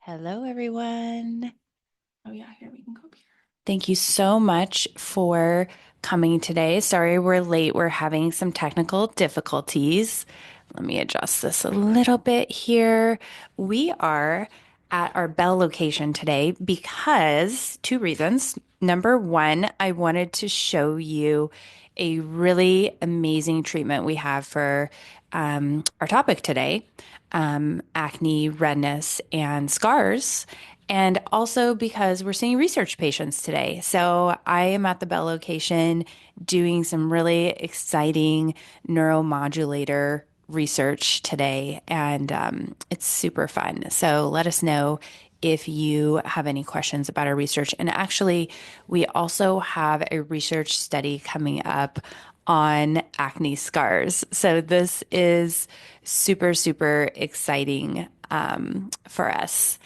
Hello, everyone. Oh yeah, here we can go up here. Thank you so much for coming today. Sorry we're late. We're having some technical difficulties. Let me adjust this a little bit here. We are at our Bell location today because two reasons. Number one, I wanted to show you a really amazing treatment we have for our topic today, acne, redness, and scars. And also because we're seeing research patients today. So I am at the Bell location doing some really exciting neuromodulator research today, and it's super fun. So let us know if you have any questions about our research. And actually, we also have a research study coming up on acne scars. So this is super, super exciting for us.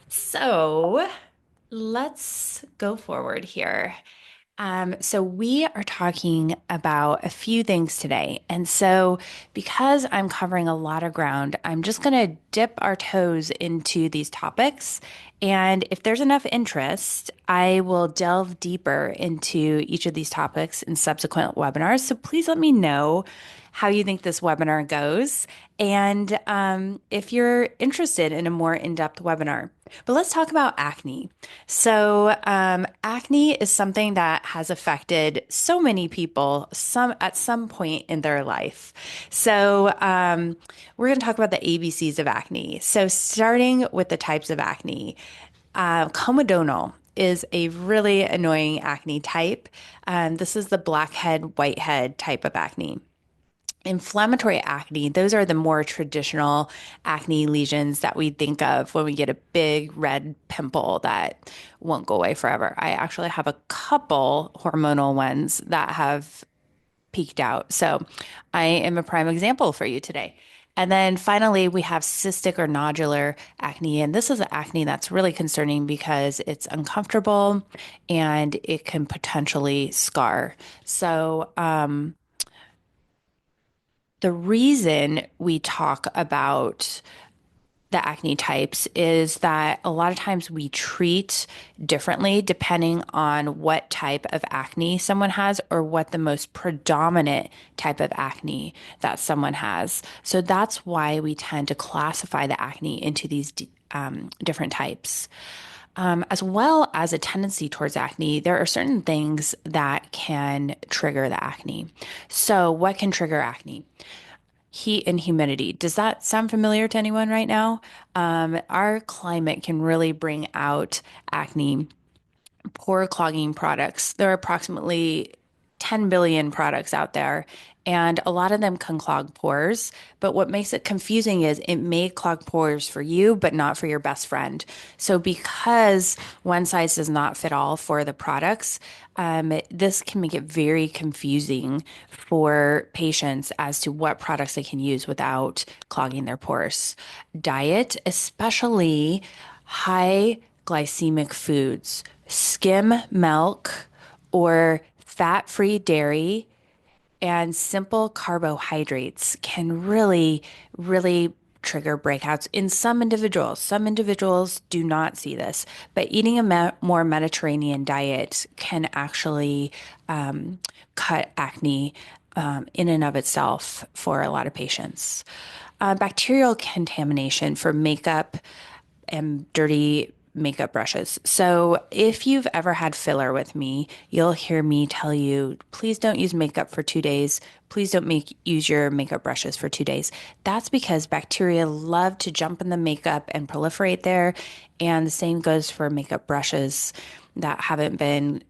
So let's go forward here. So we are talking about a few things today. And so because I'm covering a lot of ground, I'm just going to dip our toes into these topics. And if there's enough interest, I will delve deeper into each of these topics in subsequent webinars. So please let me know how you think this webinar goes and if you're interested in a more in-depth webinar. But let's talk about acne. So, acne is something that has affected so many people at some point in their life. So, we're going to talk about the ABCs of acne. So, starting with the types of acne, comedonal is a really annoying acne type. This is the blackhead, whitehead type of acne. Inflammatory acne, those are the more traditional acne lesions that we think of when we get a big red pimple that won't go away forever. I actually have a couple hormonal ones that have peaked out. So I am a prime example for you today. And then finally, we have cystic or nodular acne. And this is an acne that's really concerning because it's uncomfortable and it can potentially scar. So, the reason we talk about the acne types is that a lot of times we treat differently depending on what type of acne someone has or what the most predominant type of acne that someone has. So that's why we tend to classify the acne into these different types. As well as a tendency towards acne, there are certain things that can trigger the acne. So, what can trigger acne? Heat and humidity. Does that sound familiar to anyone right now? Our climate can really bring out acne. Pore clogging products. There are approximately 10 billion products out there, and a lot of them can clog pores. But what makes it confusing is it may clog pores for you, but not for your best friend. So, because one size does not fit all for the products, this can make it very confusing for patients as to what products they can use without clogging their pores. Diet, especially high glycemic foods, skim milk or fat-free dairy and simple carbohydrates can really, really trigger breakouts in some individuals. Some individuals do not see this, but eating a more Mediterranean diet can actually cut acne in and of itself for a lot of patients. Bacterial contamination for makeup and dirty makeup brushes. So if you've ever had filler with me, you'll hear me tell you, please don't use makeup for 2 days. Please don't use your makeup brushes for 2 days. That's because bacteria love to jump in the makeup and proliferate there. And the same goes for makeup brushes that haven't been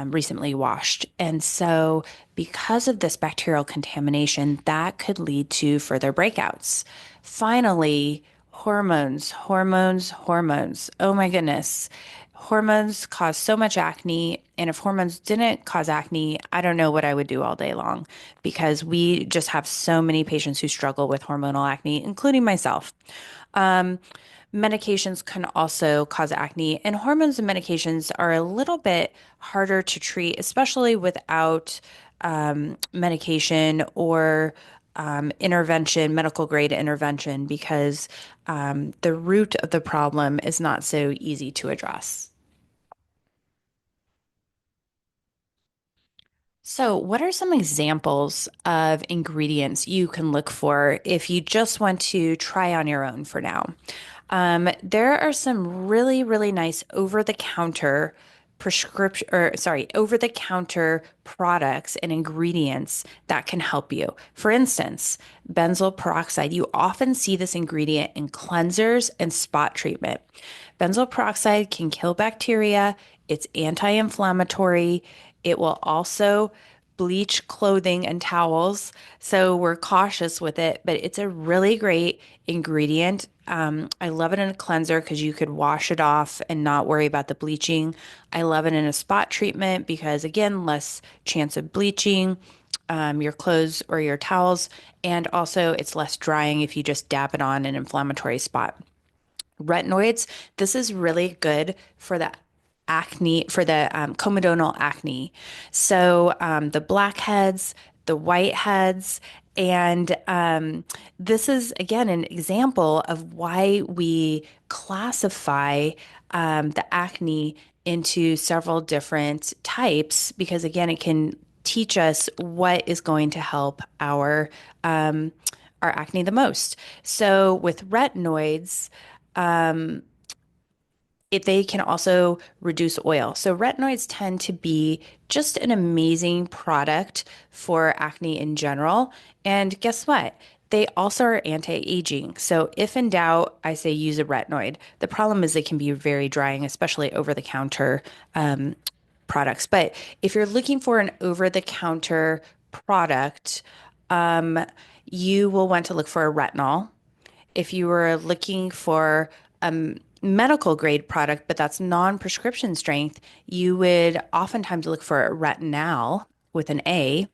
recently washed. And so, because of this bacterial contamination, that could lead to further breakouts. Finally, hormones, hormones, hormones. Oh my goodness. Hormones cause so much acne. And if hormones didn't cause acne, I don't know what I would do all day long because we just have so many patients who struggle with hormonal acne, including myself. Um, Medications can also cause acne, and hormones and medications are a little bit harder to treat, especially without medication or intervention, medical grade intervention, because the root of the problem is not so easy to address. So, what are some examples of ingredients you can look for if you just want to try on your own for now? There are some really, really nice over-the-counter prescription, or sorry, over-the-counter products and ingredients that can help you. For instance, benzoyl peroxide. You often see this ingredient in cleansers and spot treatment. Benzoyl peroxide can kill bacteria. It's anti-inflammatory. It will also bleach clothing and towels. So we're cautious with it, but it's a really great ingredient. I love it in a cleanser because you could wash it off and not worry about the bleaching. I love it in a spot treatment because, again, less chance of bleaching your clothes or your towels. And also, it's less drying if you just dab it on an inflammatory spot. Retinoids, this is really good for the acne, for the comedonal acne. So the blackheads, the whiteheads, and this is again an example of why we classify the acne into several different types, because again, it can teach us what is going to help our acne the most. So with retinoids, they can also reduce oil. So retinoids tend to be just an amazing product for acne in general. And guess what? They also are anti-aging. So if in doubt, I say use a retinoid. The problem is they can be very drying, especially over-the-counter products. But if you're looking for an over-the-counter product, you will want to look for a retinol. If you were looking for a medical grade product, but that's non-prescription strength, you would oftentimes look for a retinal with an A.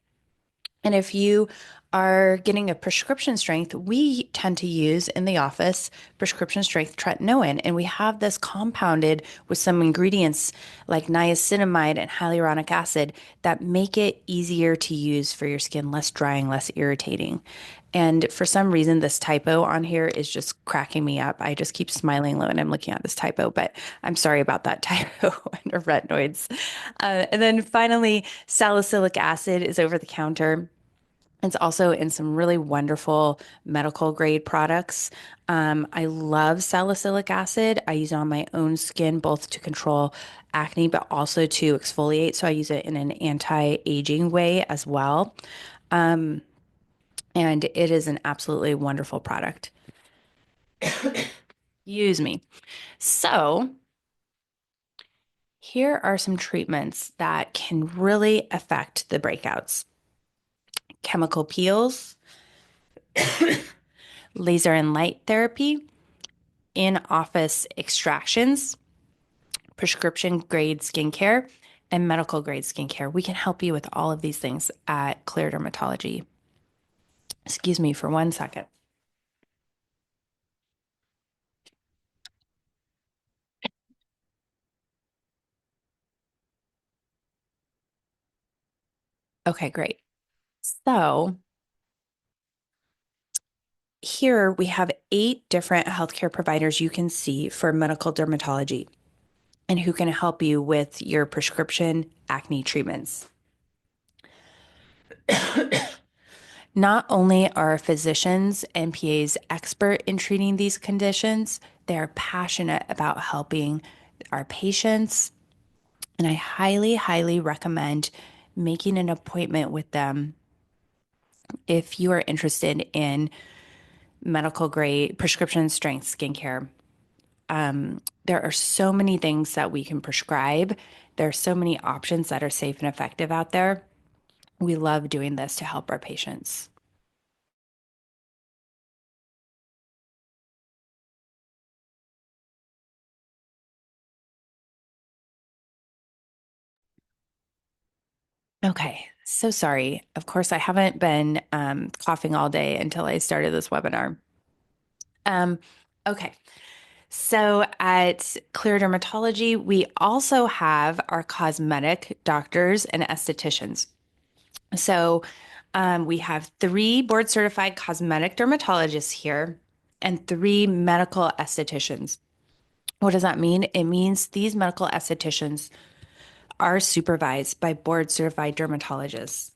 And if you are getting a prescription strength, we tend to use in the office prescription strength tretinoin. And we have this compounded with some ingredients like niacinamide and hyaluronic acid that make it easier to use for your skin, less drying, less irritating. And for some reason, this typo on here is just cracking me up. I just keep smiling when I'm looking at this typo, but I'm sorry about that typo under retinoids. And then finally, salicylic acid is over the counter. It's also in some really wonderful medical grade products. I love salicylic acid. I use it on my own skin, both to control acne, but also to exfoliate. So I use it in an anti-aging way as well. And it is an absolutely wonderful product. Use me. So here are some treatments that can really affect the breakouts. Chemical peels, laser and light therapy, in-office extractions, prescription grade skincare, and medical grade skincare. We can help you with all of these things at Clear Dermatology. Excuse me for 1 second. Okay, great. So here we have 8 different healthcare providers you can see for medical dermatology and who can help you with your prescription acne treatments. Not only are physicians and PAs expert in treating these conditions, they are passionate about helping our patients. And I highly, highly recommend making an appointment with them if you are interested in medical grade prescription strength skincare. There are so many things that we can prescribe. There are so many options that are safe and effective out there. We love doing this to help our patients. Okay, so sorry. Of course, I haven't been coughing all day until I started this webinar. Um, okay, so at Clear Dermatology, we also have our cosmetic doctors and estheticians. So We have three board certified cosmetic dermatologists here and three medical estheticians. What does that mean? It means these medical estheticians are supervised by board certified dermatologists.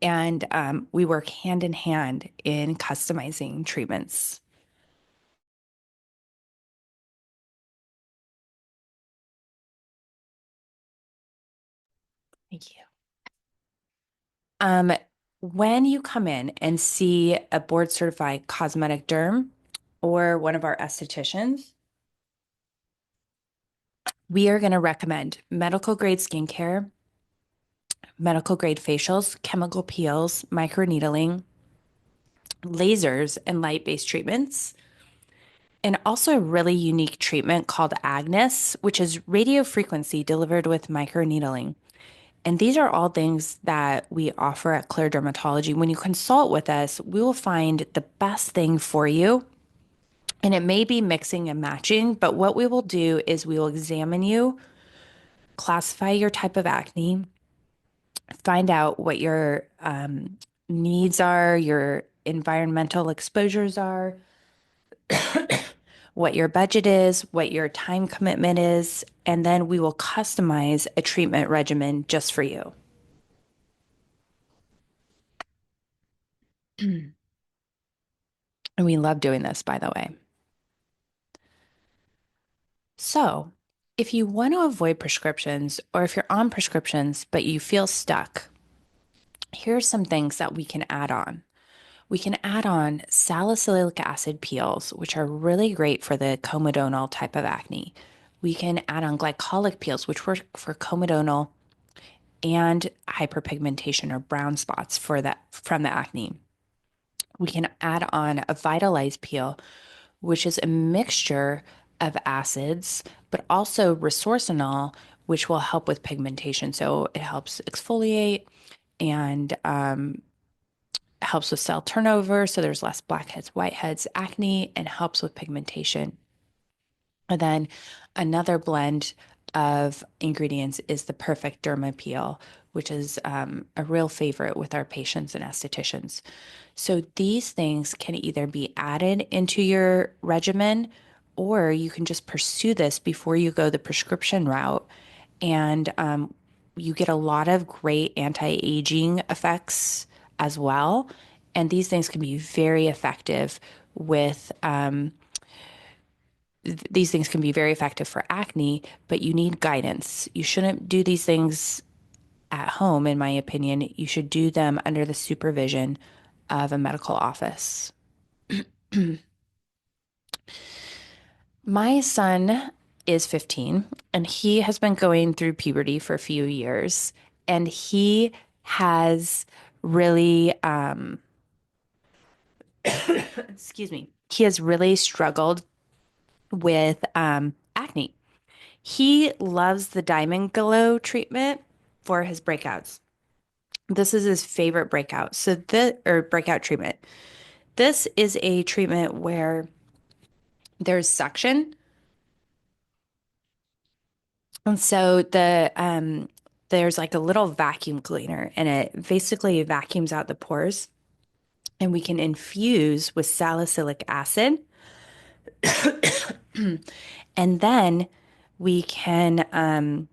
And we work hand in hand in customizing treatments. Thank you. Um, when you come in and see a board certified cosmetic derm or one of our estheticians, we are going to recommend medical grade skincare, medical grade facials, chemical peels, microneedling, lasers, and light based treatments. And also a really unique treatment called Agnes, which is radio frequency delivered with microneedling. And these are all things that we offer at Clear Dermatology. When you consult with us, we will find the best thing for you. And it may be mixing and matching, but what we will do is we will examine you, classify your type of acne, find out what your needs are, your environmental exposures are, what your budget is, what your time commitment is, and then we will customize a treatment regimen just for you. And we love doing this, by the way. So, if you want to avoid prescriptions or if you're on prescriptions but you feel stuck, here's some things that we can add on. We can add on salicylic acid peels, which are really great for the comedonal type of acne. We can add on glycolic peels, which work for comedonal and hyperpigmentation or brown spots for that from the acne. We can add on a vitalized peel, which is a mixture of acids, but also resorcinol, which will help with pigmentation. So it helps exfoliate and helps with cell turnover. So there's less blackheads, whiteheads, acne, and helps with pigmentation. And then another blend of ingredients is the Perfect Derma Peel, which is a real favorite with our patients and estheticians. So these things can either be added into your regimen or you can just pursue this before you go the prescription route. And you get a lot of great anti-aging effects as well. And these things can be very effective with these things can be very effective for acne, but you need guidance. You shouldn't do these things at home, in my opinion. You should do them under the supervision of a medical office. My son is 15 and he has been going through puberty for a few years and he has really excuse me, he has really struggled with acne. He loves the Diamond Glow treatment for his breakouts. This is his favorite breakout. So the or breakout treatment. This is a treatment where there's suction. And so there's like a little vacuum cleaner and it basically vacuums out the pores and we can infuse with salicylic acid and then we can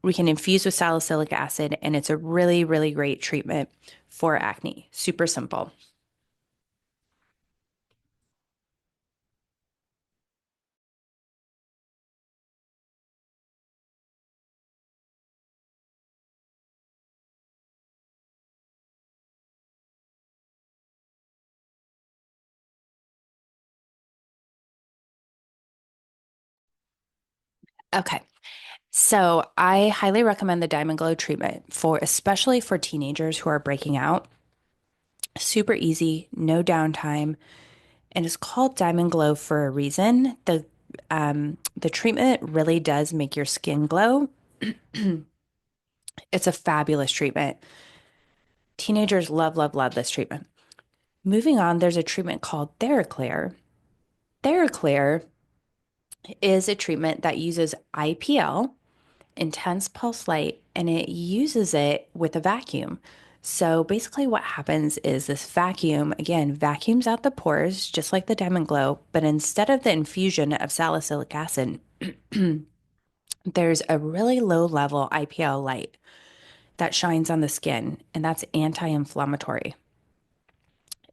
we can infuse with salicylic acid and it's a really really great treatment for acne. Super simple. Okay. So I highly recommend the Diamond Glow treatment for especially for teenagers who are breaking out. Super easy, no downtime, and it's called Diamond Glow for a reason. The treatment really does make your skin glow. It's a fabulous treatment. Teenagers love, love, love this treatment. Moving on, there's a treatment called TheraClear. TheraClear is a treatment that uses IPL intense pulse light and it uses it with a vacuum. So basically, what happens is this vacuum, again, vacuums out the pores, just like the Diamond Glow, but instead of the infusion of salicylic acid, there's a really low level IPL light that shines on the skin, and that's anti-inflammatory.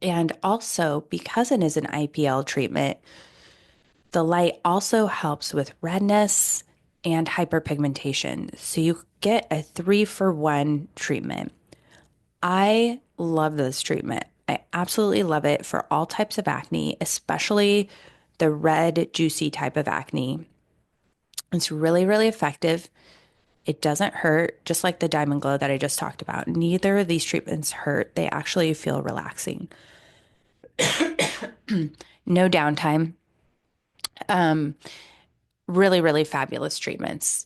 And also, because it is an IPL treatment, the light also helps with redness and hyperpigmentation. So you get a 3-for-1 treatment. I love this treatment. I absolutely love it for all types of acne, especially the red, juicy type of acne. It's really, really effective. It doesn't hurt, just like the Diamond Glow that I just talked about. Neither of these treatments hurt. They actually feel relaxing. No downtime. Um, Really, really fabulous treatments.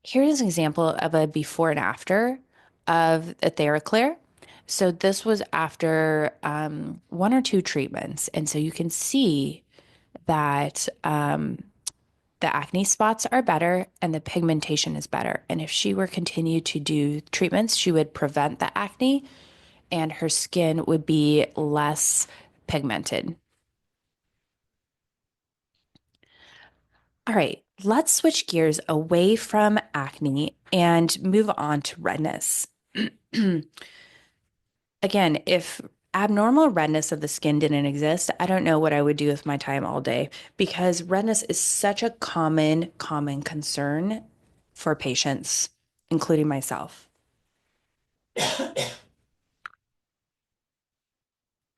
Here's an example of a before and after of a TheraClear. So this was after 1 or 2 treatments. And so you can see that the acne spots are better and the pigmentation is better. And if she were continue to do treatments, she would prevent the acne and her skin would be less pigmented. All right, let's switch gears away from acne and move on to redness. Again, if abnormal redness of the skin didn't exist, I don't know what I would do with my time all day because redness is such a common concern for patients, including myself.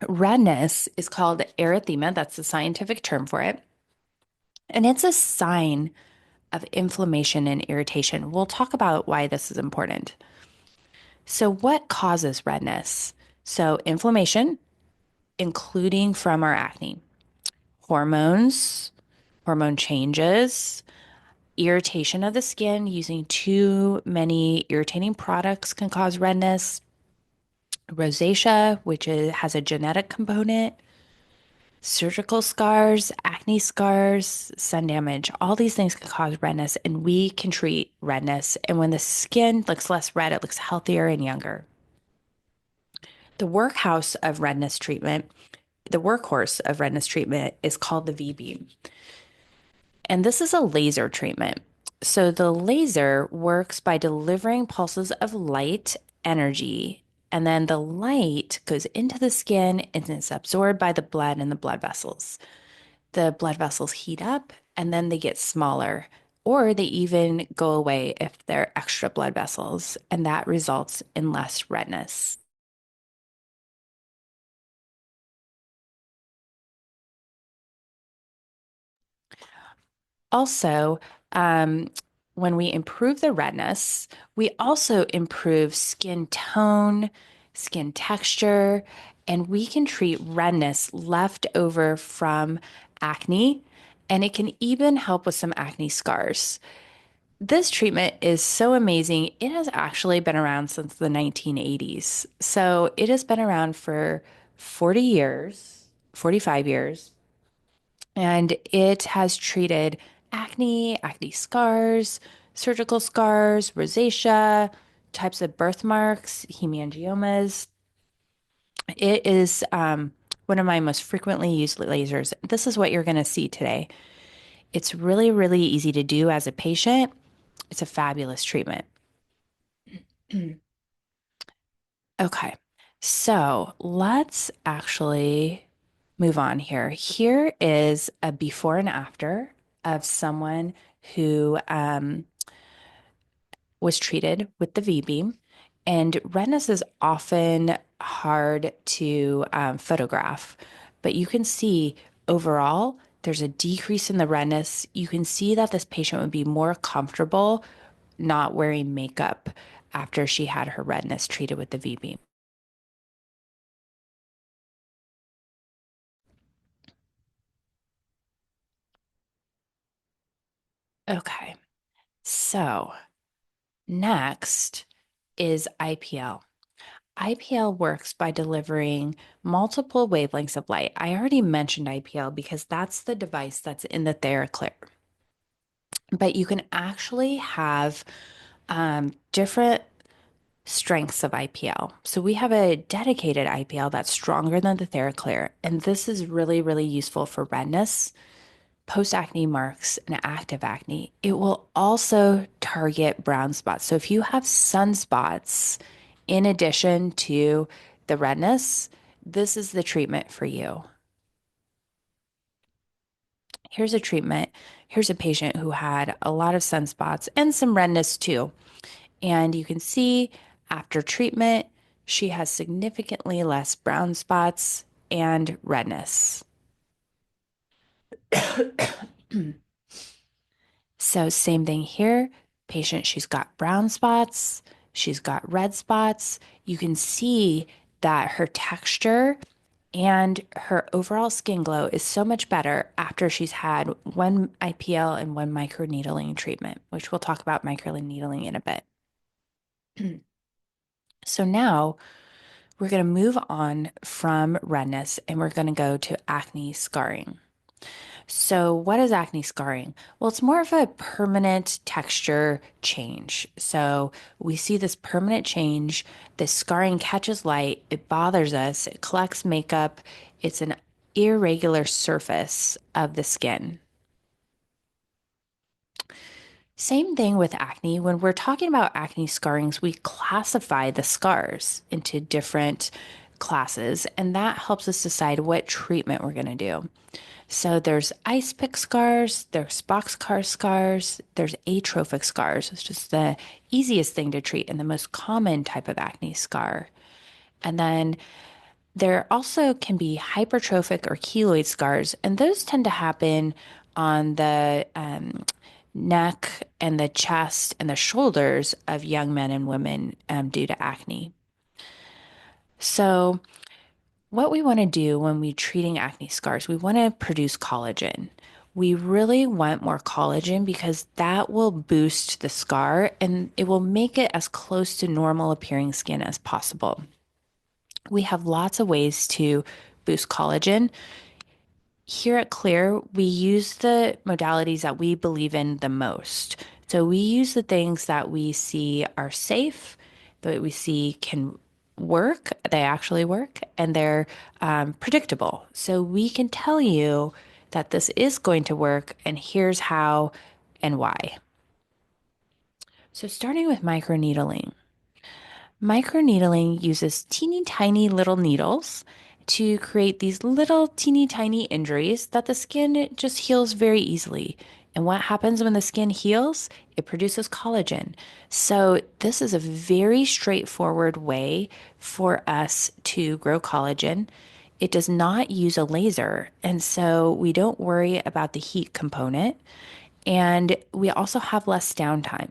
Redness is called erythema, that's the scientific term for it, and it's a sign of inflammation and irritation. We'll talk about why this is important. So, what causes redness? So, inflammation, including from our acne, hormones, hormone changes, irritation of the skin using too many irritating products can cause redness, rosacea, has a genetic component, surgical scars, acne scars, sun damage, all these things can cause redness, and we can treat redness. And when the skin looks less red, it looks healthier and younger. The workhouse of redness treatment, the workhorse of redness treatment is called the V beam. And this is a laser treatment. So the laser works by delivering pulses of light energy, and then the light goes into the skin and is absorbed by the blood and the blood vessels. The blood vessels heat up and then they get smaller, or they even go away if they're extra blood vessels, and that results in less redness. Also, um, when we improve the redness, we also improve skin tone, skin texture, and we can treat redness left over from acne, and it can even help with some acne scars. This treatment is so amazing. It has actually been around since the 1980s. So it has been around for 40 years, 45 years, and it has treated acne, acne scars, surgical scars, rosacea, types of birthmarks, hemangiomas. It is one of my most frequently used lasers. This is what you're going to see today. It's really, really easy to do as a patient. It's a fabulous treatment. Okay, so let's actually move on here. Here is a before and after of someone who was treated with the V beam. And redness is often hard to photograph, but you can see overall there's a decrease in the redness. You can see that this patient would be more comfortable not wearing makeup after she had her redness treated with the V beam. Okay, so next is IPL. IPL works by delivering multiple wavelengths of light. I already mentioned IPL because that's the device that's in the TheraClear. But you can actually have different strengths of IPL. So we have a dedicated IPL that's stronger than the TheraClear, and this is really, really useful for redness, post-acne marks, and active acne. It will also target brown spots. So if you have sunspots in addition to the redness, this is the treatment for you. Here's a treatment. Here's a patient who had a lot of sunspots and some redness too. And you can see after treatment, she has significantly less brown spots and redness. So, same thing here. Patient, she's got brown spots, she's got red spots. You can see that her texture and her overall skin glow is so much better after she's had one IPL and one microneedling treatment, which we'll talk about microneedling in a bit. So now we're going to move on from redness and we're going to go to acne scarring. So, what is acne scarring? Well, it's more of a permanent texture change. So, we see this permanent change. This scarring catches light, it bothers us, it collects makeup. It's an irregular surface of the skin. Same thing with acne. When we're talking about acne scarrings, we classify the scars into different classes, and that helps us decide what treatment we're going to do. So there's ice pick scars, there's boxcar scars, there's atrophic scars, which is the easiest thing to treat and the most common type of acne scar. And then there also can be hypertrophic or keloid scars, and those tend to happen on the neck and the chest and the shoulders of young men and women due to acne. So, what we want to do when we're treating acne scars, we want to produce collagen. We really want more collagen because that will boost the scar and it will make it as close to normal appearing skin as possible. We have lots of ways to boost collagen. Here at Clear, we use the modalities that we believe in the most. So we use the things that we see are safe, that we see can work, they actually work, and they're predictable. So we can tell you that this is going to work, and here's how and why. So starting with microneedling. Microneedling uses teeny tiny little needles to create these little teeny tiny injuries that the skin just heals very easily. And what happens when the skin heals? It produces collagen. So, this is a very straightforward way for us to grow collagen. It does not use a laser. And so, we don't worry about the heat component. And we also have less downtime.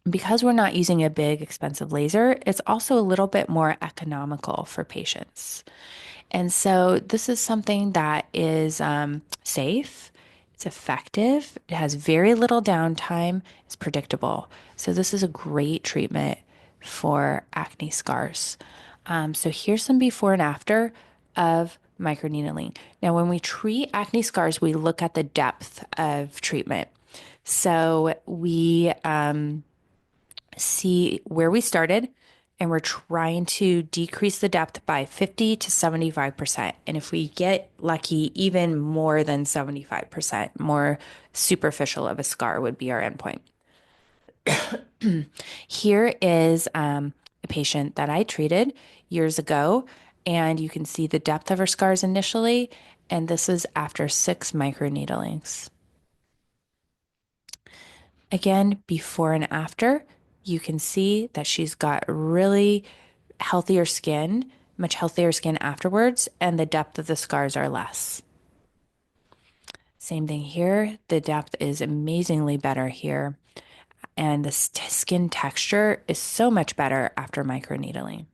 Because we're not using a big, expensive laser, it's also a little bit more economical for patients. And so this is something that is safe, it's effective, it has very little downtime, it's predictable. So this is a great treatment for acne scars. So here's some before and after of microneedling. Now, when we treat acne scars, we look at the depth of treatment. So we see where we started and we're trying to decrease the depth by 50 to 75%. And if we get lucky, even more than 75%, more superficial of a scar would be our endpoint. Here is a patient that I treated years ago, and you can see the depth of her scars initially, and this is after 6 microneedlings. Again, before and after, you can see that she's got really healthier skin, much healthier skin afterwards, and the depth of the scars are less. Same thing here. The depth is amazingly better here, and the skin texture is so much better after microneedling.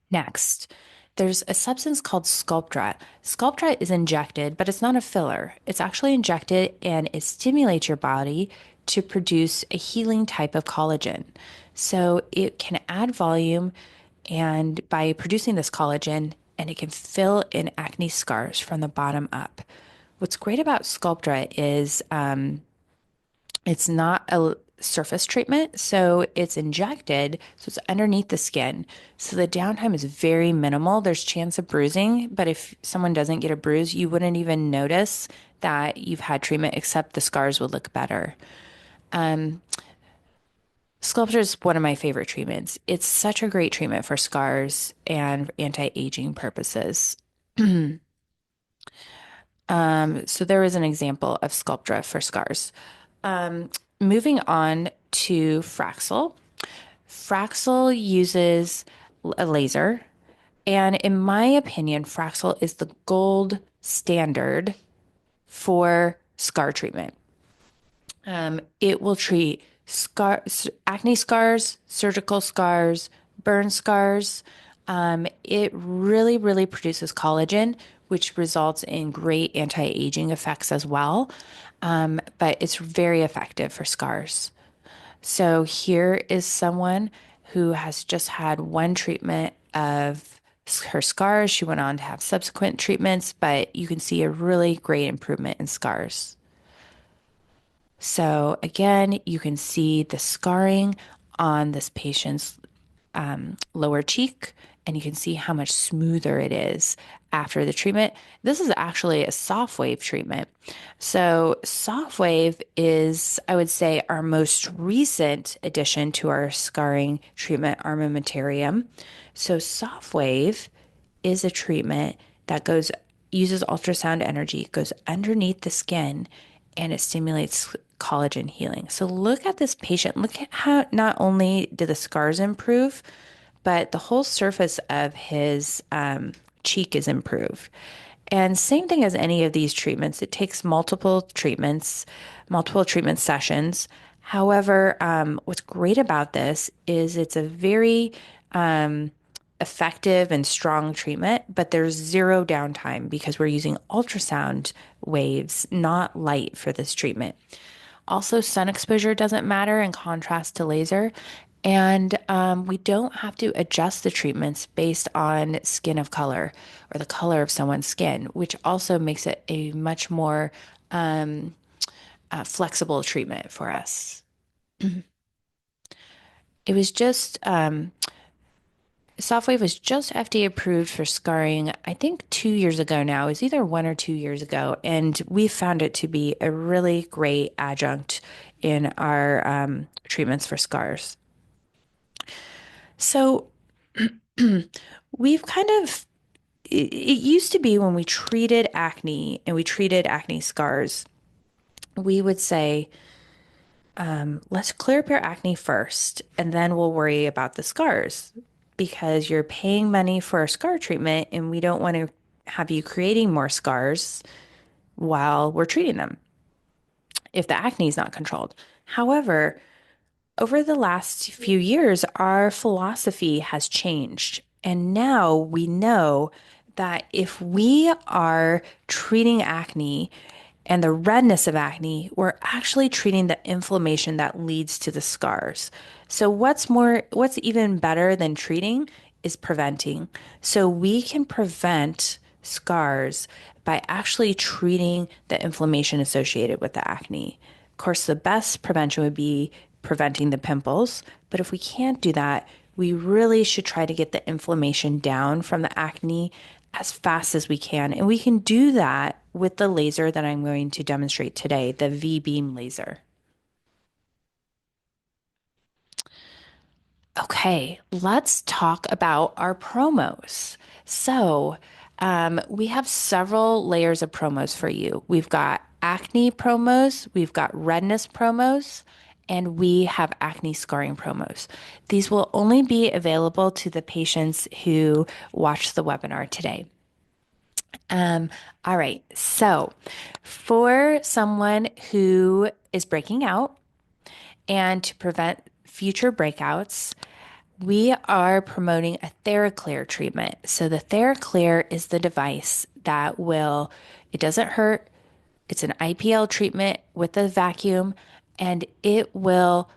Next, there's a substance called Sculptra. Sculptra is injected, but it's not a filler. It's actually injected and it stimulates your body to produce a healing type of collagen. So it can add volume and by producing this collagen, and it can fill in acne scars from the bottom up. What's great about Sculptra is it's not a surface treatment, so it's injected, so it's underneath the skin. So the downtime is very minimal. There's chance of bruising, but if someone doesn't get a bruise, you wouldn't even notice that you've had treatment, except the scars would look better. Sculpture is one of my favorite treatments. It's such a great treatment for scars and anti-aging purposes. So there is an example of Sculptra for scars. Um, Moving on to Fraxel. Fraxel uses a laser, and in my opinion, Fraxel is the gold standard for scar treatment. It will treat acne scars, surgical scars, burn scars. It really, really produces collagen, which results in great anti-aging effects as well. But it's very effective for scars. So here is someone who has just had one treatment of her scars. She went on to have subsequent treatments, but you can see a really great improvement in scars. So again, you can see the scarring on this patient's lower cheek, and you can see how much smoother it is after the treatment. This is actually a soft wave treatment. So, soft wave is, I would say, our most recent addition to our scarring treatment armamentarium. So, soft wave is a treatment that uses ultrasound energy, goes underneath the skin, and it stimulates collagen healing. So look at this patient. Look at how not only do the scars improve, but the whole surface of his cheek is improved. And same thing as any of these treatments, it takes multiple treatment sessions. However, what's great about this is it's a very effective and strong treatment, but there's zero downtime because we're using ultrasound waves, not light for this treatment. Also, sun exposure doesn't matter in contrast to laser. And we don't have to adjust the treatments based on skin of color or the color of someone's skin, which also makes it a much more flexible treatment for us. It was just Softwave was just FDA approved for scarring, I think 2 years ago now. It was either 1 or 2 years ago. And we found it to be a really great adjunct in our treatments for scars. So we've kind of, it used to be when we treated acne and we treated acne scars, we would say, let's clear up your acne first, and then we'll worry about the scars because you're paying money for a scar treatment, and we don't want to have you creating more scars while we're treating them if the acne is not controlled. However, over the last few years, our philosophy has changed. And now we know that if we are treating acne and the redness of acne, we're actually treating the inflammation that leads to the scars. So what's even better than treating is preventing. So we can prevent scars by actually treating the inflammation associated with the acne. Of course, the best prevention would be preventing the pimples, but if we can't do that, we really should try to get the inflammation down from the acne as fast as we can. And we can do that with the laser that I'm going to demonstrate today, the V-beam laser. Okay, let's talk about our promos. So, we have several layers of promos for you. We've got acne promos, we've got redness promos, and we have acne scarring promos. These will only be available to the patients who watch the webinar today. All right, so for someone who is breaking out and to prevent future breakouts, we are promoting a TheraClear treatment. So the TheraClear is the device it doesn't hurt. It's an IPL treatment with a vacuum, and it will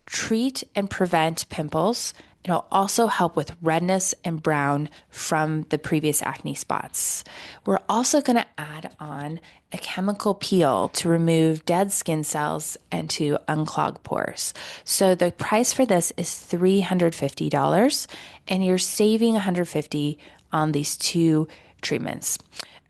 treat and prevent pimples. It'll also help with redness and brown from the previous acne spots. We're also going to add on a chemical peel to remove dead skin cells and to unclog pores. So the price for this is $350 and you're saving $150 on these two treatments.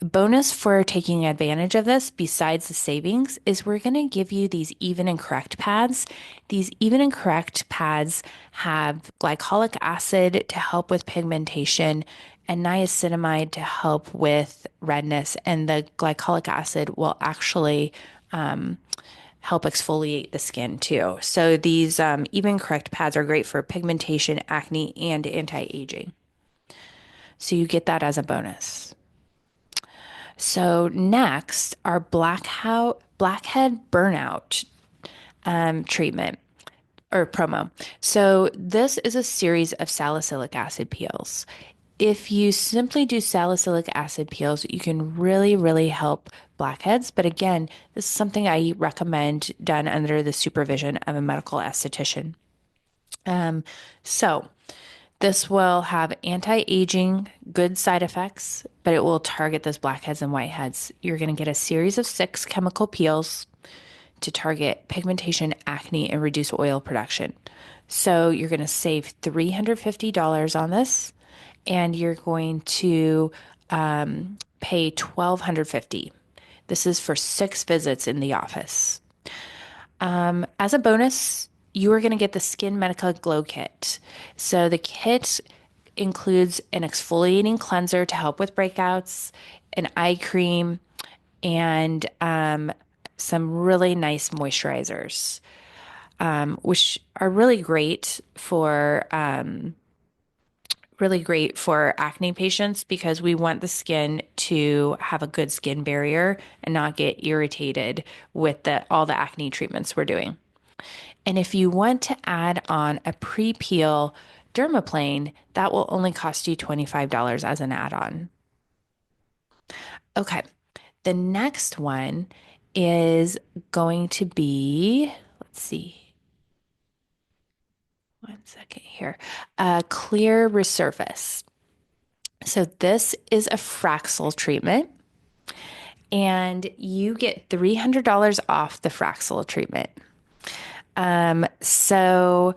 Bonus for taking advantage of this, besides the savings, is we're going to give you these even and correct pads. These even and correct pads have glycolic acid to help with pigmentation and niacinamide to help with redness. And the glycolic acid will actually help exfoliate the skin too. So these even correct pads are great for pigmentation, acne, and anti-aging. So you get that as a bonus. So next, our blackhead burnout treatment or promo. So this is a series of salicylic acid peels. If you simply do salicylic acid peels, you can really, really help blackheads. But again, this is something I recommend done under the supervision of a medical esthetician. Um, so this will have anti-aging, good side effects, but it will target those blackheads and whiteheads. You're going to get a series of 6 chemical peels to target pigmentation, acne, and reduce oil production. So you're going to save $350 on this, and you're going to pay $1,250. This is for 6 visits in the office. As a bonus, you are going to get the Skin Medica Glow Kit. So the kit includes an exfoliating cleanser to help with breakouts, an eye cream, and some really nice moisturizers, which are really great for acne patients because we want the skin to have a good skin barrier and not get irritated with all the acne treatments we're doing. And if you want to add on a pre-peel dermaplane, that will only cost you $25 as an add-on. Okay, the next one is going to be, let's see, one second here, a clear resurface. So this is a Fraxel treatment, and you get $300 off the Fraxel treatment. So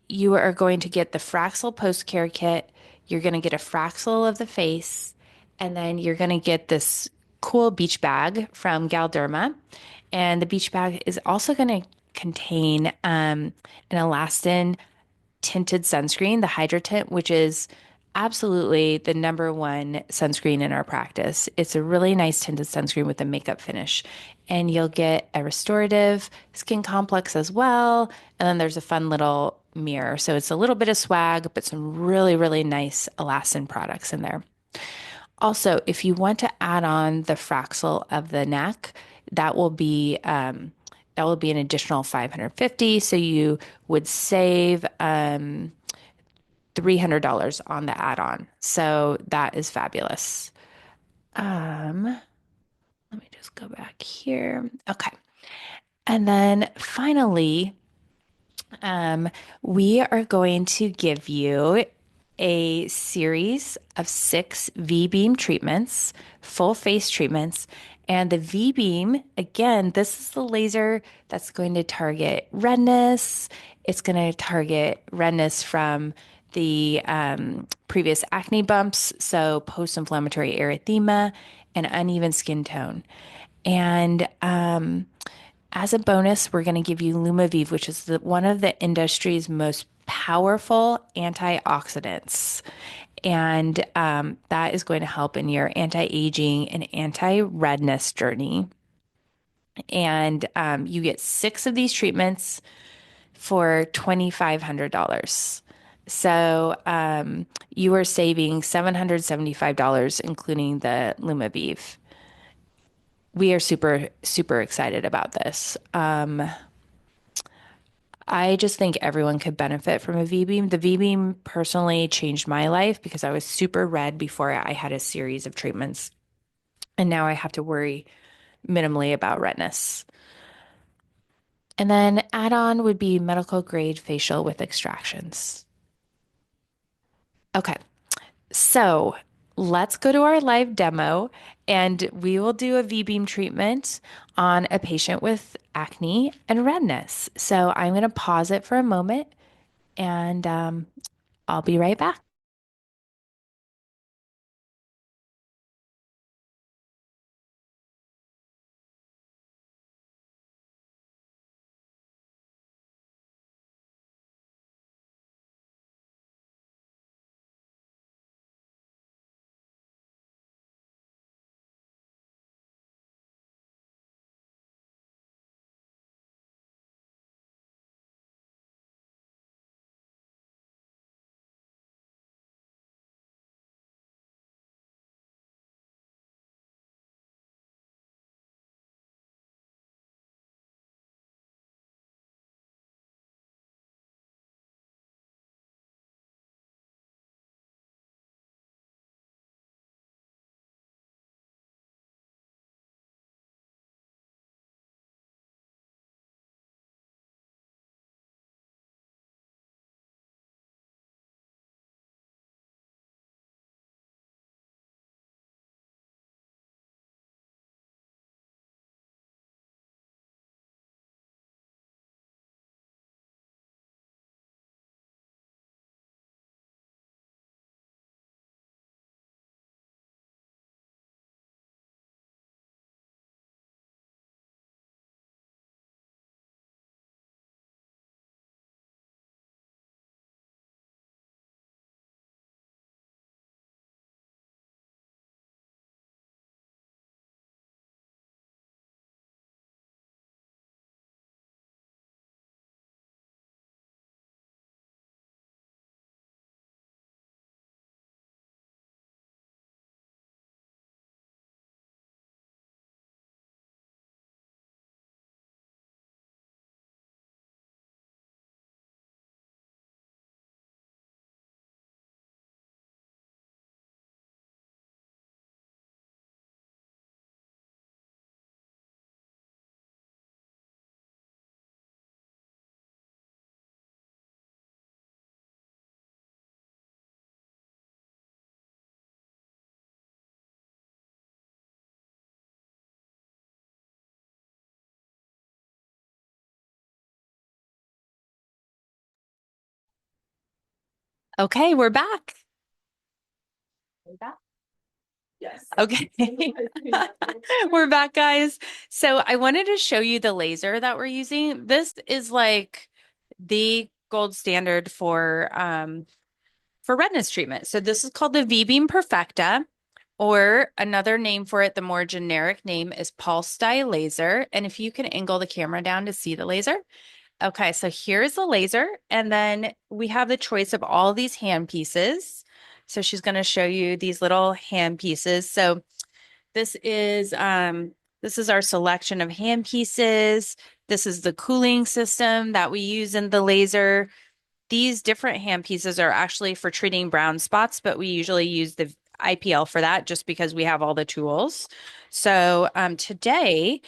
you are going to get the Fraxel post care kit. You're going to get a Fraxel of the face, and then you're going to get this cool beach bag from Galderma. And the beach bag is also going to contain an elastin tinted sunscreen, the Hydra Tint, which is absolutely the number one sunscreen in our practice. It's a really nice tinted sunscreen with a makeup finish. And you'll get a restorative skin complex as well. And then there's a fun little mirror. So it's a little bit of swag, but some really, really nice elastin products in there. Also, if you want to add on the Fraxel of the neck, that will be an additional 550. So you would save $300 on the add-on. So that is fabulous. Let me just go back here. Okay. And then finally, um, we are going to give you a series of 6 V-beam treatments, full face treatments. And the V-beam, again, this is the laser that's going to target redness. It's going to target redness from the previous acne bumps, so post-inflammatory erythema and uneven skin tone. And as a bonus, we're going to give you Lumavive, which is one of the industry's most powerful antioxidants. And that is going to help in your anti-aging and anti-redness journey. And you get 6 of these treatments for $2,500. So you are saving $775, including the Lumavive. We are super, super excited about this. I just think everyone could benefit from a V-beam. The V-beam personally changed my life because I was super red before I had a series of treatments. And now I have to worry minimally about redness. And then add-on would be medical grade facial with extractions. Okay, so let's go to our live demo and we will do a V-beam treatment on a patient with acne and redness. So I'm going to pause it for a moment and I'll be right back. Okay, we're back. We're back. Yes. Okay. We're back, guys. So I wanted to show you the laser that we're using. This is like the gold standard for redness treatment. So this is called the V-beam perfecta, or another name for it, the more generic name is pulse dye laser. And if you can angle the camera down to see the laser. Okay, so here's the laser, and then we have the choice of all these hand pieces. So she's going to show you these little hand pieces. So this is our selection of hand pieces. This is the cooling system that we use in the laser. These different hand pieces are actually for treating brown spots, but we usually use the IPL for that just because we have all the tools. So today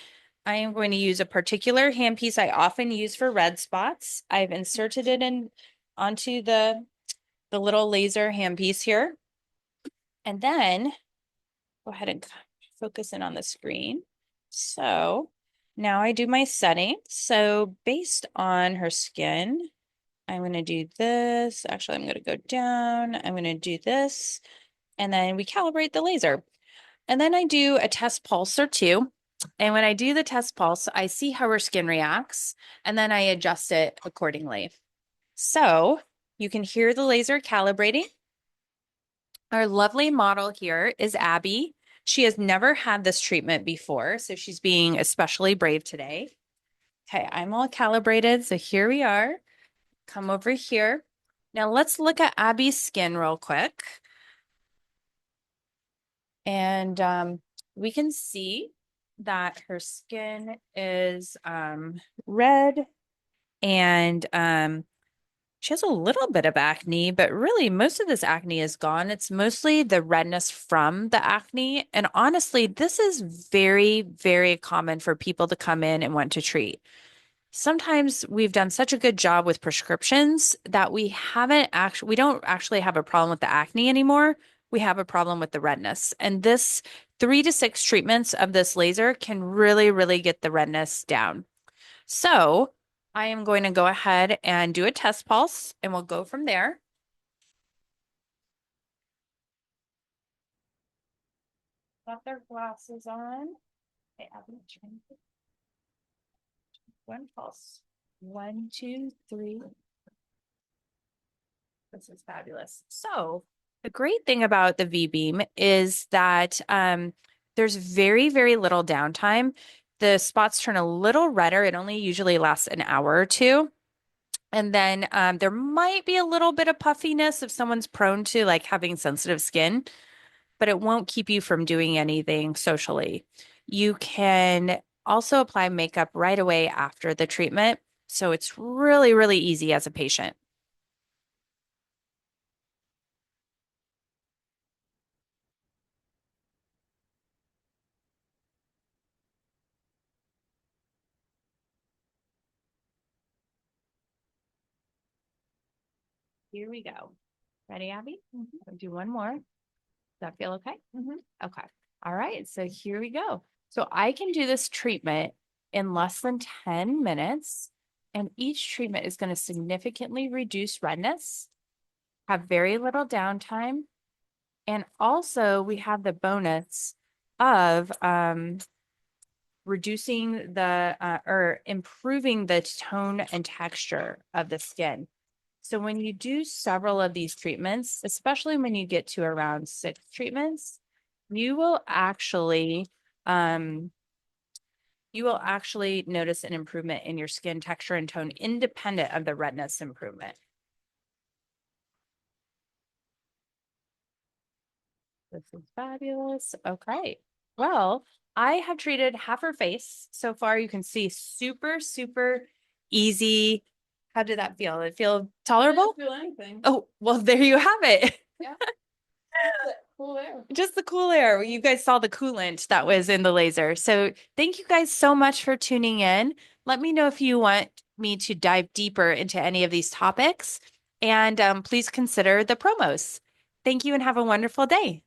I am going to use a particular hand piece I often use for red spots. I've inserted it in onto the little laser hand piece here. And then go ahead and focus in on the screen. So now I do my setting. So based on her skin, I'm going to do this. Actually, I'm going to go down. I'm going to do this. And then we calibrate the laser. And then I do a test pulse or two. And when I do the test pulse, I see how her skin reacts. And then I adjust it accordingly. So you can hear the laser calibrating. Our lovely model here is Abby. She has never had this treatment before, so she's being especially brave today. Okay, I'm all calibrated. So here we are. Come over here. Now let's look at Abby's skin real quick. And we can see that her skin is red and she has a little bit of acne, but really most of this acne is gone. It's mostly the redness from the acne. And honestly, this is very, very common for people to come in and want to treat. sometimes we've done such a good job with prescriptions that we don't actually have a problem with the acne anymore. We have a problem with the redness. And this 3 to 6 treatments of this laser can really, really get the redness down. So I am going to go ahead and do a test pulse and we'll go from there. Got their glasses on. Okay, Abby, one pulse. 1, 2, 3. This is fabulous. So, the great thing about the V-beam is that there's very, very little downtime. The spots turn a little redder. It only usually lasts an hour or two. And then there might be a little bit of puffiness if someone's prone to like having sensitive skin, but it won't keep you from doing anything socially. You can also apply makeup right away after the treatment. So it's really, really easy as a patient. Here we go. Ready, Abby? I'll do one more. Does that feel okay? Okay. All right. So here we go. So I can do this treatment in less than 10 minutes, and each treatment is going to significantly reduce redness, have very little downtime, and also we have the bonus of reducing the or improving the tone and texture of the skin. So when you do several of these treatments, especially when you get to around 6 treatments, you will actually um, you will actually notice an improvement in your skin texture and tone independent of the redness improvement. This is fabulous. Okay. Well, I have treated half her face so far. You can see super, super easy. How did that feel? Did it feel tolerable? I didn't feel anything. Oh, well, there you have it. Yeah. Cool air. Just the cool air. You guys saw the coolant that was in the laser. So thank you guys so much for tuning in. Let me know if you want me to dive deeper into any of these topics. And please consider the promos. Thank you and have a wonderful day.